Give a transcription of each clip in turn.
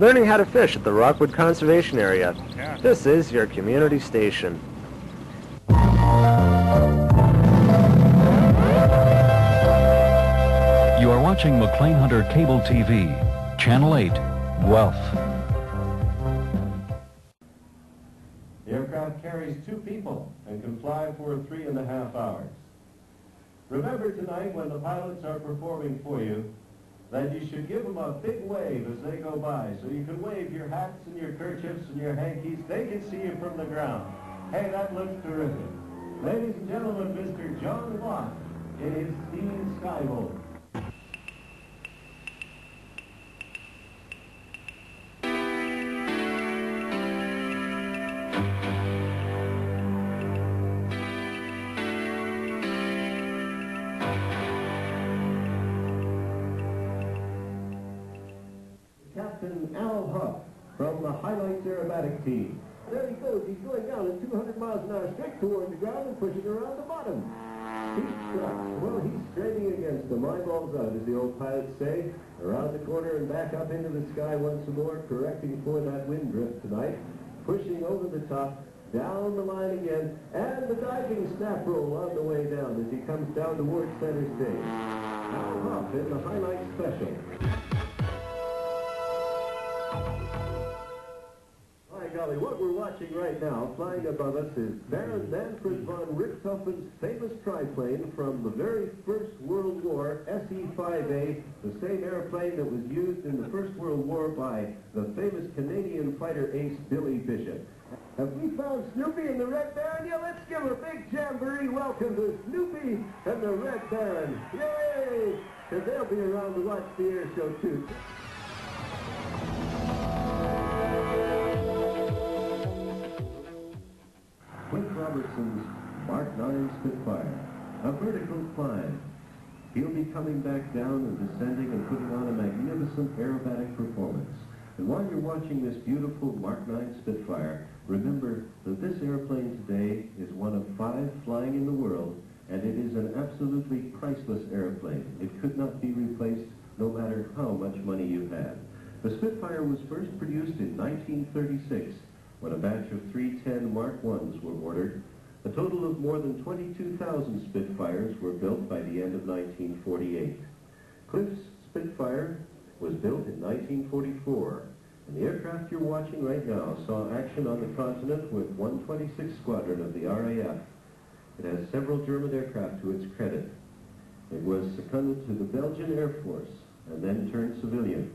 learning how to fish at the Rockwood Conservation Area. This is your community station. You are watching McLean Hunter Cable TV, Channel 8, Guelph. The aircraft carries 2 people and can fly for 3.5 hours. Remember tonight when the pilots are performing for you that you should give them a big wave as they go by, so you can wave your hats and your kerchiefs and your hankies. They can see you from the ground. Hey, that looks terrific. Ladies and gentlemen, Mr. John Watt in his steam skyboat. Captain Al Huff from the Highlights Aerobatic Team. There he goes. He's going down at 200 miles an hour straight toward the ground and pushing around the bottom. He's struck. Well, he's straining against them. Eyeballs out, as the old pilots say. Around the corner and back up into the sky once more, correcting for that wind drift tonight. Pushing over the top, down the line again, and the diving snap roll on the way down as he comes down towards center stage. Al Huff in the Highlights Special. Golly, what we're watching right now, flying above us, is Baron Manfred von Richthofen's famous triplane from the very First World War, SE-5A, the same airplane that was used in the First World War by the famous Canadian fighter ace Billy Bishop. Have we found Snoopy and the Red Baron? Yeah, let's give a big jamboree welcome to Snoopy and the Red Baron. Yay! Because they'll be around to watch the air show, too. Cliff Robertson's Mark 9 Spitfire, a vertical climb. He'll be coming back down and descending and putting on a magnificent aerobatic performance. And while you're watching this beautiful Mark 9 Spitfire, remember that this airplane today is one of 5 flying in the world, and it is an absolutely priceless airplane. It could not be replaced no matter how much money you had. The Spitfire was first produced in 1936, when a batch of 310 Mark 1s were ordered. A total of more than 22,000 Spitfires were built by the end of 1948. Cliff's Spitfire was built in 1944, and the aircraft you're watching right now saw action on the continent with 126th Squadron of the RAF. It has several German aircraft to its credit. It was seconded to the Belgian Air Force and then turned civilian.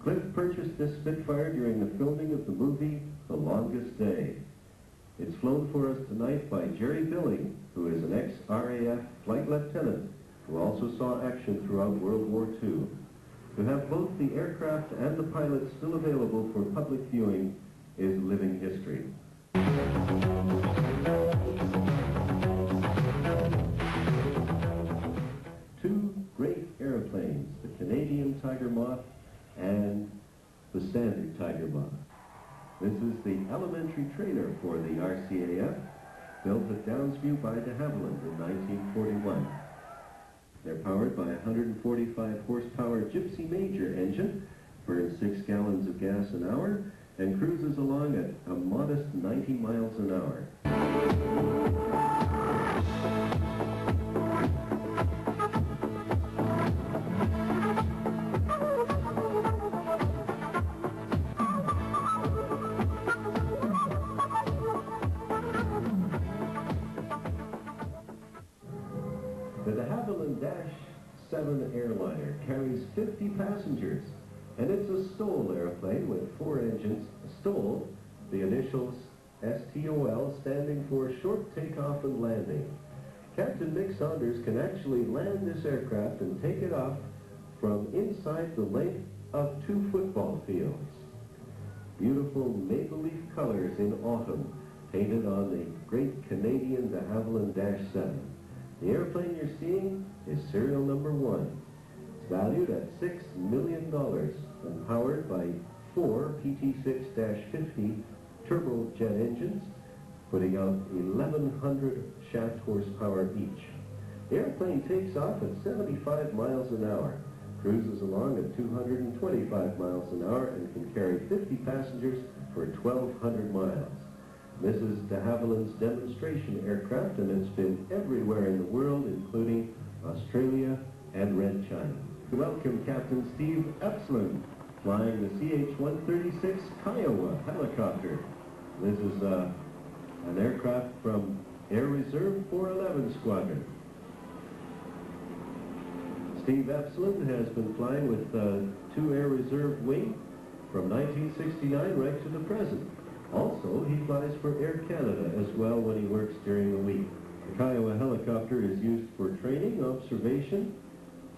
Cliff purchased this Spitfire during the filming of the movie The Longest Day. It's flown for us tonight by Jerry Billing, who is an ex-RAF flight lieutenant who also saw action throughout World War II. To have both the aircraft and the pilots still available for public viewing is living history. 2 great airplanes, the Canadian Tiger Moth and the standard Tiger Moth. This is the elementary trailer for the RCAF, built at Downsview by de Havilland in 1941. They're powered by a 145 horsepower Gypsy Major engine, burns 6 gallons of gas an hour, and cruises along at a modest 90 miles an hour. The de Havilland -7 airliner carries 50 passengers, and it's a STOL airplane with 4 engines. STOL, the initials STOL, standing for Short Takeoff and Landing. Captain Mick Saunders can actually land this aircraft and take it off from inside the length of 2 football fields. Beautiful maple leaf colors in autumn, painted on the great Canadian de Havilland -7. The airplane you're seeing is serial number 1. It's valued at $6 million and powered by 4 PT6-50 turbojet engines, putting out 1,100 shaft horsepower each. The airplane takes off at 75 miles an hour. cruises along at 225 miles an hour and can carry 50 passengers for 1,200 miles. This is de Havilland's demonstration aircraft, and it's been everywhere in the world, including Australia and Red China. Welcome Captain Steve Epslin, flying the CH-136 Kiowa helicopter. This is an aircraft from Air Reserve 411 Squadron. Steve Epslin has been flying with 2 Air Reserve Wing from 1969 right to the present. Also, he flies for Air Canada as well when he works during the week. The Kiowa helicopter is used for training, observation,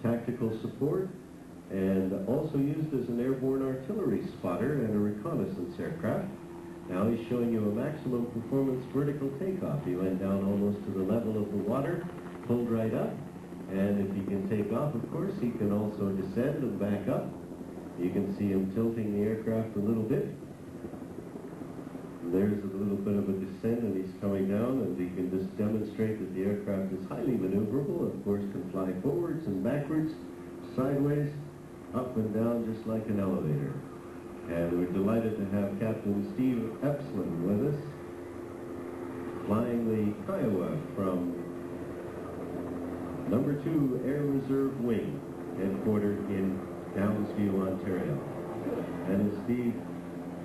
tactical support, and also used as an airborne artillery spotter and a reconnaissance aircraft. Now he's showing you a maximum performance vertical takeoff. He went down almost to the level of the water, pulled right up, and if he can take off, of course, he can also descend and back up. You can see him tilting the aircraft a little bit. There's a little bit of a descent, and he's coming down, and he can just demonstrate that the aircraft is highly maneuverable. Of course, can fly forwards and backwards, sideways, up and down, just like an elevator. And we're delighted to have Captain Steve Epslin with us, flying the Kiowa from number 2 Air Reserve Wing, headquartered in Downsview, Ontario. And as Steve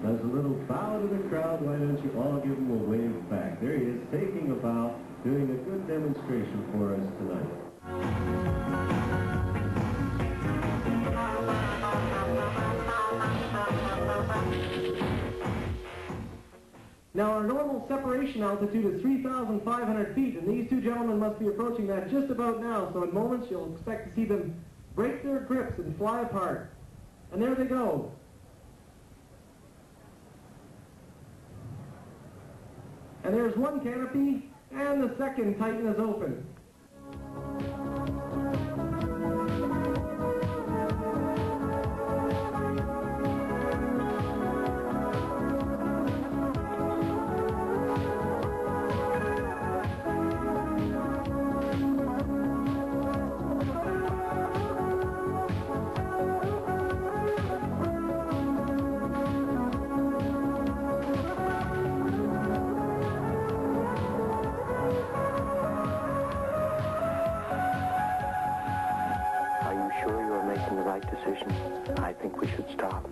does a little bow to the crowd, why don't you all give him a wave back? There he is, taking a bow, doing a good demonstration for us tonight. Now, our normal separation altitude is 3,500 feet, and these two gentlemen must be approaching that just about now, so in moments you'll expect to see them break their grips and fly apart. And there they go. And there's one canopy, and the second Titan is open. Decision. I think we should stop.